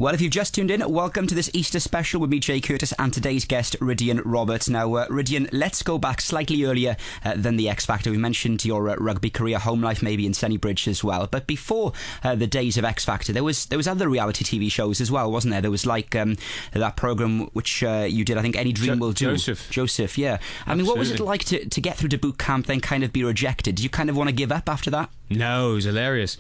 Well, if you've just tuned in, welcome to this Easter special with me, Jay Curtis, and today's guest, Rctwo Roberts. Now, Rctwo, let's go back slightly earlier than the X Factor. We mentioned your rugby career, home life maybe in Sennybridge as well. But before the days of X Factor, there was other reality TV shows as well, wasn't there? There was like that programme which you did, I think Any Dream Will Do. Joseph, yeah. I mean, what was it like to get through to boot camp, then kind of be rejected? Did you kind of want to give up after that? No, it was hilarious.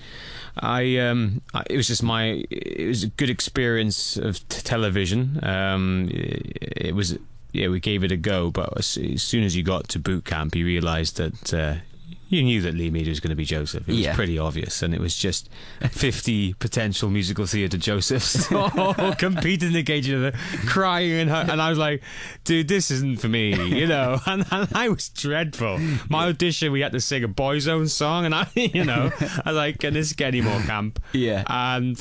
It was just it was a good experience of television. It was, we gave it a go, but as soon as you got to boot camp, you realised that you knew that Lee Mead was going to be Joseph. It was pretty obvious, and it was just 50 potential musical theatre Josephs all competing against each other, crying, and I was like, dude, this isn't for me, you know. And I was dreadful. My audition, we had to sing a Boyzone song, and I was like, can this get any more camp? Yeah. And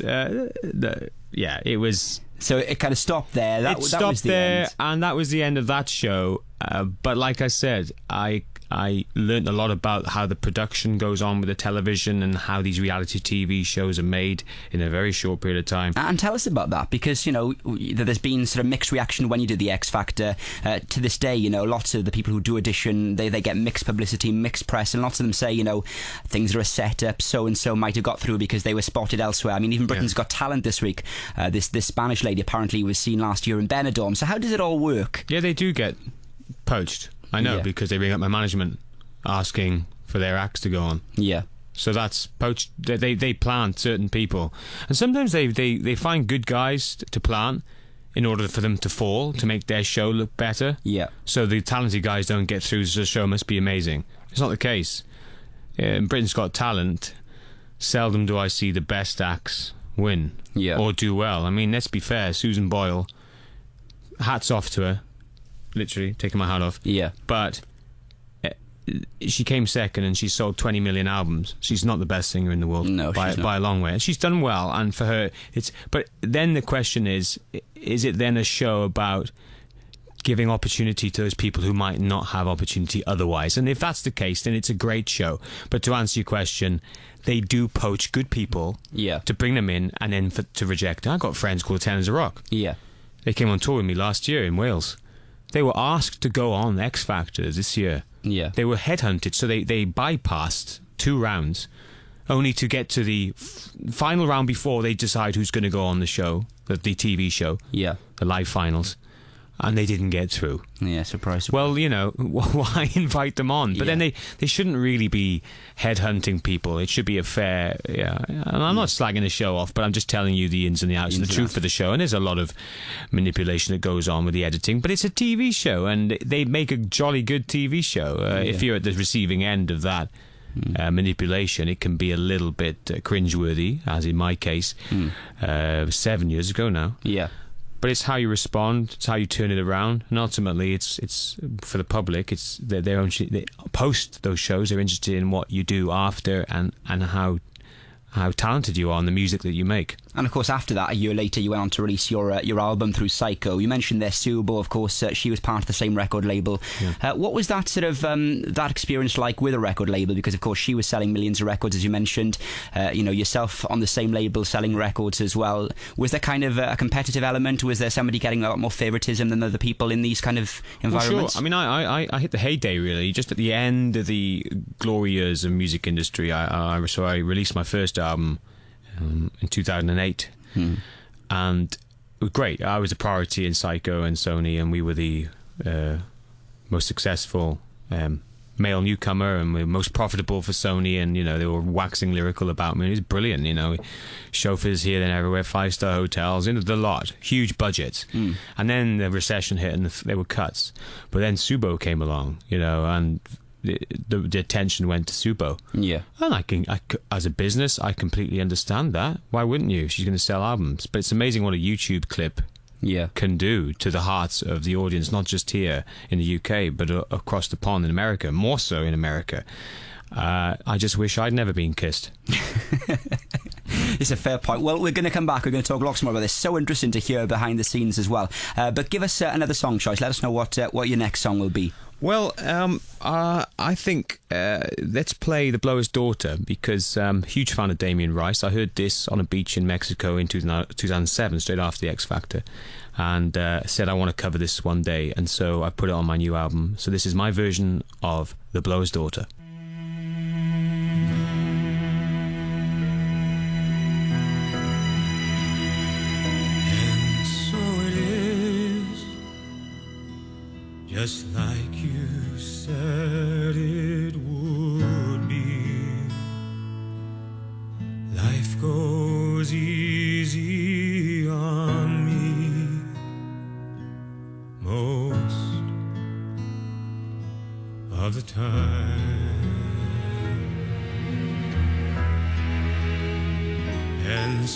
it was. So it kind of stopped there. That was the end. And that was the end of that show. But like I said, I learned a lot about how the production goes on with the television and how these reality TV shows are made in a very short period of time. And tell us about that, because, you know, there's been sort of mixed reaction when you did the X Factor. To this day, you know, lots of the people who do audition, they get mixed publicity, mixed press, and lots of them say, you know, things are a setup, so-and-so might have got through because they were spotted elsewhere. I mean, even Britain's Got Talent this week. This Spanish lady apparently was seen last year in Benidorm. So how does it all work? Yeah, they do get poached. I know, because they ring up my management asking for their acts to go on. Yeah. So that's poached. They plant certain people. And sometimes they find good guys to plant in order for them to fall, to make their show look better. Yeah. So the talented guys don't get through, so the show must be amazing. It's not the case. In Britain's Got Talent, seldom do I see the best acts win or do well. I mean, let's be fair, Susan Boyle, hats off to her. Literally taking my hat off. Yeah. But she came second and she sold 20 million albums. She's not the best singer in the world. No, by a long way. She's done well, and for her it's. But then the question is it then a show about giving opportunity to those people who might not have opportunity otherwise? And if that's the case, then it's a great show. But to answer your question, they do poach good people to bring them in and then to reject. I've got friends called Tenors of Rock. Yeah. They came on tour with me last year in Wales. They were asked to go on X Factor this year. Yeah. They were headhunted, so they bypassed 2 rounds, only to get to the final round before they decide who's going to go on the show, the TV show, the live finals, and they didn't get through. Yeah, surprise. Well, you know, why invite them on? But then they shouldn't really be headhunting people. It should be a fair... And I'm not slagging the show off, but I'm just telling you the ins and the outs and the truth of the show. And there's a lot of manipulation that goes on with the editing. But it's a TV show, and they make a jolly good TV show. If you're at the receiving end of that manipulation, it can be a little bit cringeworthy, as in my case, 7 years ago now. Yeah. But it's how you respond, it's how you turn it around, and ultimately, it's for the public. It's they post those shows. They're interested in what you do after and how talented you are and the music that you make. And of course, after that, a year later, you went on to release your album through Psycho. You mentioned there Subo, of course. She was part of the same record label. Yeah. What was that sort of that experience like with a record label? Because of course, she was selling millions of records, as you mentioned. You know, yourself on the same label selling records as well. Was there kind of a competitive element? Was there somebody getting a lot more favoritism than other people in these kind of environments? Well, sure. I mean, I hit the heyday really just at the end of the glory years of music industry. So I released my first album in 2008, and it was great. I was a priority in Psycho and Sony, and we were the most successful male newcomer, and we were most profitable for Sony, and you know, they were waxing lyrical about me. It was brilliant, you know, chauffeurs here and everywhere, 5-star hotels, you know, the lot, huge budgets. And then the recession hit and there were cuts, but then Subo came along, you know, and the attention went to Subo. Yeah. And I as a business, I completely understand that. Why wouldn't you? She's going to sell albums. But it's amazing what a YouTube clip can do to the hearts of the audience, not just here in the UK, but across the pond in America, more so in America. I just wish I'd never been kissed. It's a fair point. Well, we're going to come back. We're going to talk lots more about this. So interesting to hear behind the scenes as well. But give us another song choice. Let us know what your next song will be. Well, I think let's play The Blower's Daughter, because huge fan of Damien Rice. I heard this on a beach in Mexico in 2007, straight after the X Factor, and said I want to cover this one day, and so I put it on my new album. So this is my version of The Blower's Daughter. And so it is, just like you said it would be. Life goes easy on me most of the time. And